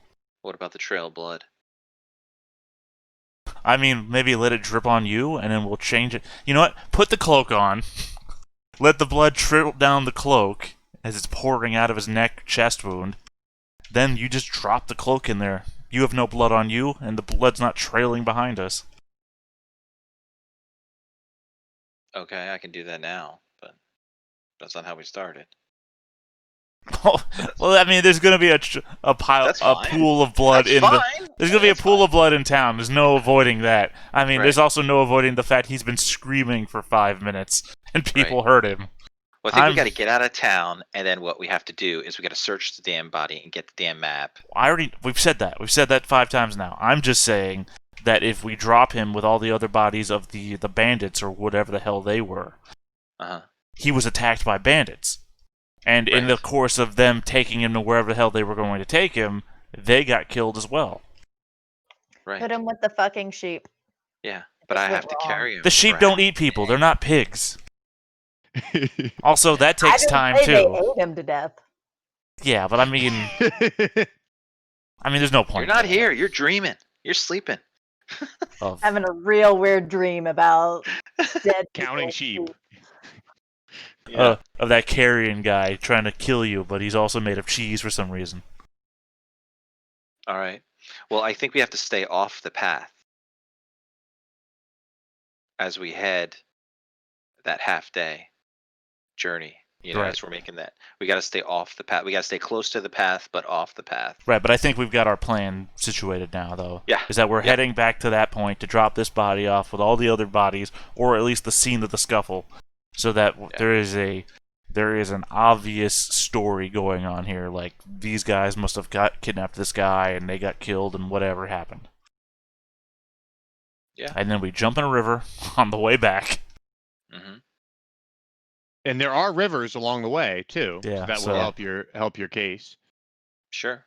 What about the trail of blood? I mean, maybe let it drip on you, and then we'll change it. You know what? Put the cloak on. Let the blood trickle down the cloak as it's pouring out of his neck chest wound. Then you just drop the cloak in there. You have no blood on you, and the blood's not trailing behind us. Okay, I can do that now, but that's not how we started. Well, I mean, there's gonna be a pool of blood There's gonna be a pool of blood in town. There's no avoiding that. I mean, there's also no avoiding the fact he's been screaming for 5 minutes and people heard him. Well, I think we got to get out of town, and then what we have to do is we got to search the damn body and get the damn map. We've said that. We've said that 5 times now. I'm just saying that if we drop him with all the other bodies of the bandits or whatever the hell they were, he was attacked by bandits. And in the Right. course of them taking him to wherever the hell they were going to take him, they got killed as well. Right. Put him with the fucking sheep. Yeah. But It I went have to wrong. carry him. The sheep for don't half eat people. day. They're not pigs. Also, that I takes didn't time say they too. ate him to death. Yeah, but I mean, there's no point. You're not here. You're dreaming. You're sleeping. Of Having a real weird dream about dead Counting people. sheep. of that carrion guy trying to kill you, but he's also made of cheese for some reason. All right. Well, I think we have to stay off the path as we head that half day journey. Right. As we're making that, we got to stay off the path. We got to stay close to the path, but off the path. Right, but I think we've got our plan situated now, though. Yeah. Is that we're Yep. heading back to that point to drop this body off with all the other bodies, or at least the scene of the scuffle, so that Yeah. there is an obvious story going on here. Like, these guys must have kidnapped this guy, and they got killed, and whatever happened. Yeah. And then we jump in a river on the way back. Mm-hmm. And there are rivers along the way too. Yeah, So that so- will help your case. Sure.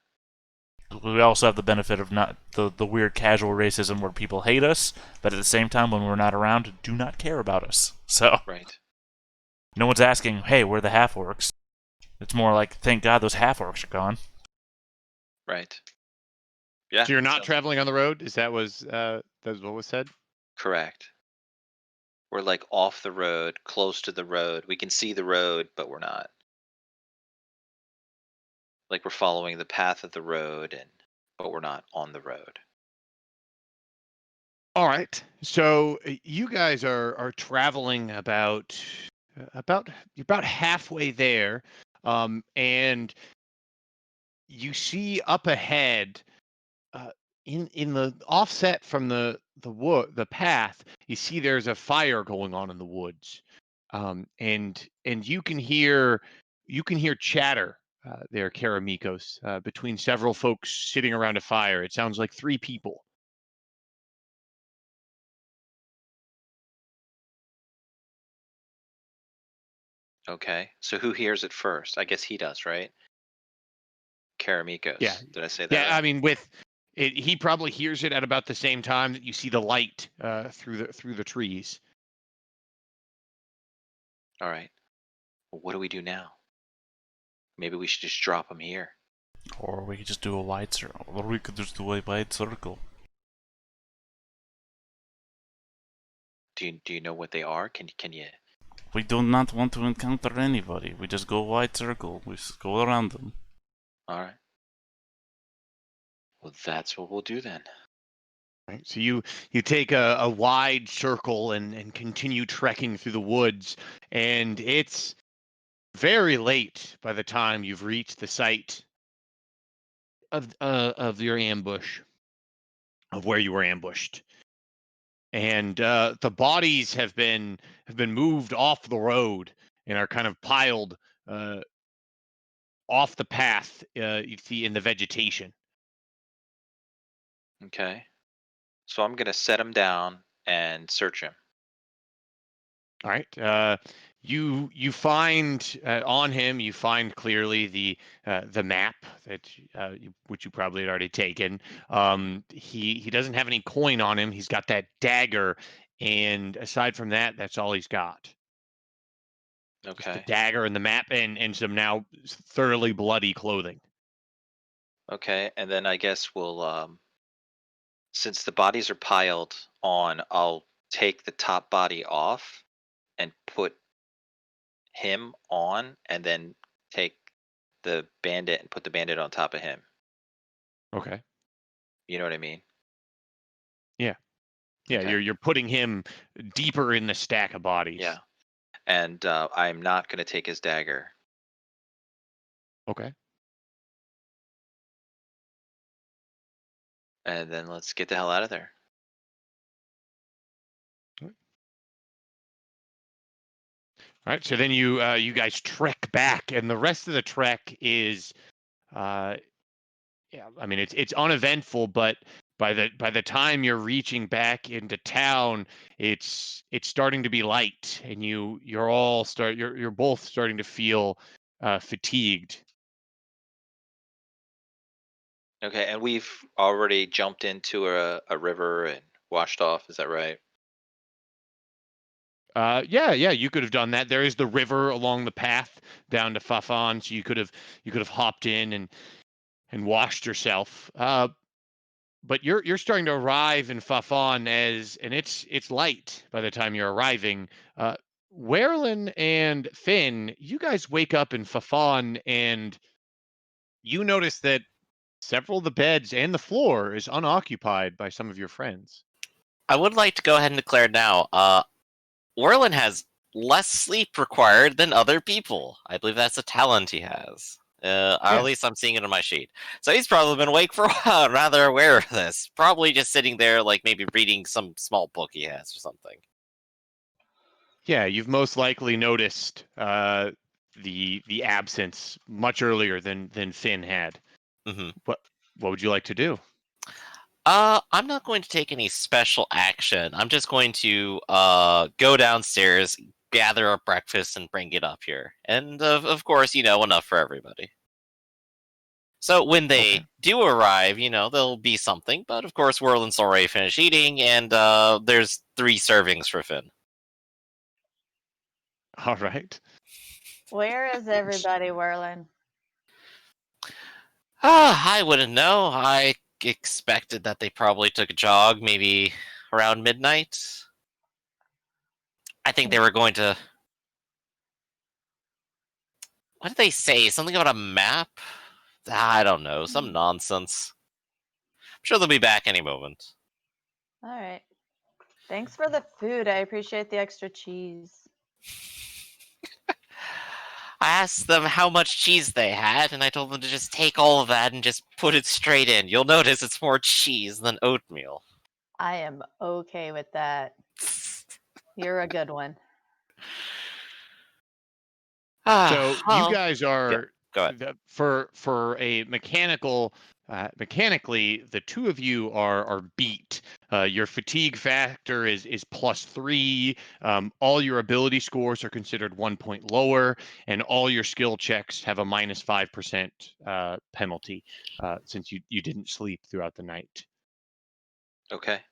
We also have the benefit of not the weird casual racism where people hate us, but at the same time, when we're not around, do not care about us. So Right. no one's asking, hey, where are the half-orcs? It's more like, thank God those half-orcs are gone. Right. Yeah. So you're not sounds- traveling on the road? Is that's what was said? Correct. We're like off the road, close to the road. We can see the road, but we're not. Like we're following the path of the road, but we're not on the road. All right. So you guys are traveling about you're about halfway there, and you see up ahead, in the offset from the path, you see there's a fire going on in the woods, and you can hear chatter there, Karamikos, between several folks sitting around a fire. It sounds like 3 people. Okay. So who hears it first? I guess he does, right? Karamikos. Yeah. Did I say that Yeah, right? I mean, with it, he probably hears it at about the same time that you see the light through the trees. All right. Well, what do we do now? Maybe we should just drop him here. Or we could just do a wide circle. Or we could just do a wide circle. Do you know what they are? Can you? We do not want to encounter anybody. We just go wide circle. We just go around them. All right. Well, that's what we'll do then. Right. So you take a wide circle and continue trekking through the woods, and it's very late by the time you've reached the site of your ambush, of where you were ambushed. And the bodies have been moved off the road and are kind of piled uh, off the path. You see in the vegetation. Okay. So I'm gonna set him down and search him. All right. You find on him. You find clearly the map which you probably had already taken. He doesn't have any coin on him. He's got that dagger, and aside from that, that's all he's got. Just the Okay. dagger and the map, and some now thoroughly bloody clothing. Okay. And then I guess we'll since the bodies are piled on, I'll take the top body off and put him on, and then take the bandit and put the bandit on top of him. Okay. You know what I mean? Yeah. Yeah. Okay. You're putting him deeper in the stack of bodies. Yeah. And I'm not gonna take his dagger. Okay. And then let's get the hell out of there. All right, so then you guys trek back, and the rest of the trek is, yeah, I mean it's uneventful, but by the time you're reaching back into town, it's starting to be light, and you're both starting to feel fatigued. Okay, and we've already jumped into a river and washed off. Is that right? Yeah, you could have done that. There is the river along the path down to Fafan, so you could have hopped in and washed yourself. But you're starting to arrive in Fafan and it's light by the time you're arriving. Uh, Werlin and Finn, you guys wake up in Fafan and you notice that several of the beds and the floor is unoccupied by some of your friends. I would like to go ahead and declare now. Orlin has less sleep required than other people. I believe that's a talent he has. Or Yeah. at least I'm seeing it on my sheet. So he's probably been awake for a while, rather aware of this. Probably just sitting there, like maybe reading some small book he has or something. Yeah, you've most likely noticed the absence much earlier than Finn had. Mm-hmm. What would you like to do? I'm not going to take any special action. I'm just going to go downstairs, gather up breakfast, and bring it up here. And of course, enough for everybody. So when they Okay. do arrive, there'll be something. But of course, Werlin's already finished eating, and there's 3 servings for Finn. All right. Where is everybody, Werlin? I wouldn't know. I expected that they probably took a jog, maybe around midnight. I think they were going to. What did they say? Something about a map? I don't know. Some nonsense. I'm sure they'll be back any moment. All right. Thanks for the food. I appreciate the extra cheese. I asked them how much cheese they had, and I told them to just take all of that and just put it straight in. You'll notice it's more cheese than oatmeal. I am okay with that. You're a good one. So you guys are Go ahead. for a mechanically, the two of you are beat. Your fatigue factor is +3. All your ability scores are considered 1 point lower, and all your skill checks have a -5% penalty since you didn't sleep throughout the night. Okay.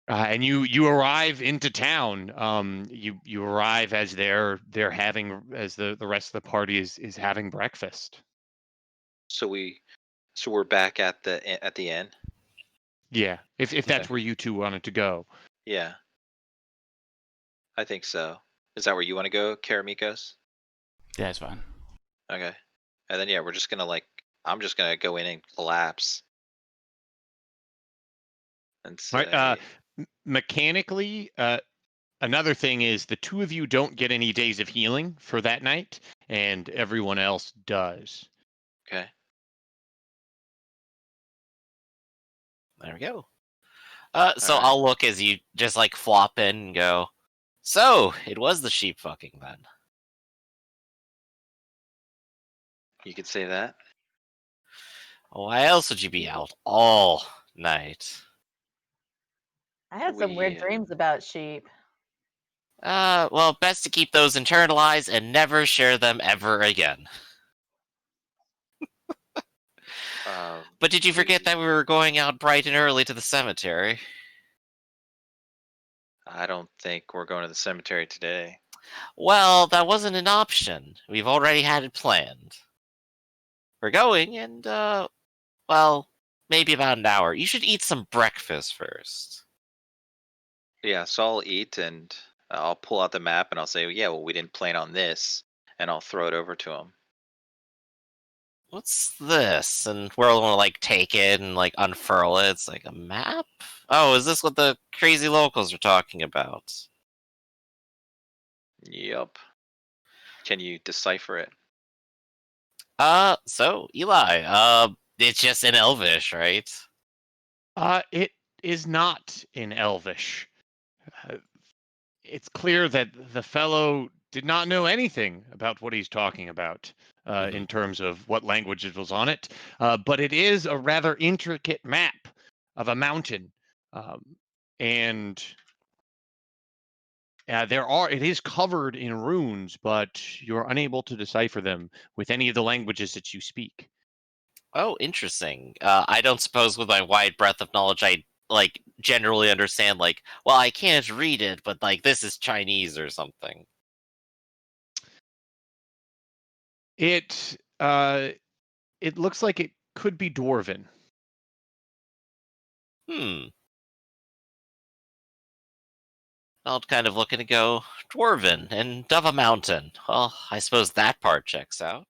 And you arrive into town. You arrive as they're having as the rest of the party is having breakfast. So we're back at the inn. Yeah, if Okay. that's where you two wanted to go. Yeah, I think so. Is that where you want to go, Karamikos? Yeah, it's fine. Okay. And then we're just gonna I'm just gonna go in and collapse and Right. say, Mechanically, another thing is the two of you don't get any days of healing for that night, and everyone else does. okay. There we go. So All right. I'll look as you just like flop in and go. So it was the sheep fucking then. You could say that. Why else would you be out all night? I had some weird We dreams about sheep. Well, best to keep those internalized and never share them ever again. But did you forget that we were going out bright and early to the cemetery? I don't think we're going to the cemetery today. Well, that wasn't an option. We've already had it planned. We're going, and, well, maybe about an hour. You should eat some breakfast first. Yeah, so I'll eat and I'll pull out the map and I'll say, yeah, well, we didn't plan on this, and I'll throw it over to him. What's this? And we're all gonna, like, take it and, like, unfurl it. It's like a map? Oh, is this what the crazy locals are talking about? Yep. Can you decipher it? So, Eli, it's just in Elvish, right? It is not in Elvish. It's clear that the fellow did not know anything about what he's talking about in terms of what language it was on it, but it is a rather intricate map. of a mountain, and it is covered in runes, but you're unable to decipher them with any of the languages that you speak. Oh, interesting. I don't suppose with my wide breadth of knowledge I like generally understand like, well, I can't read it, but like this is Chinese or something. It it looks like it could be Dwarven. Hmm. I'll kind of look and go, Dwarven and of a mountain. Well, I suppose that part checks out.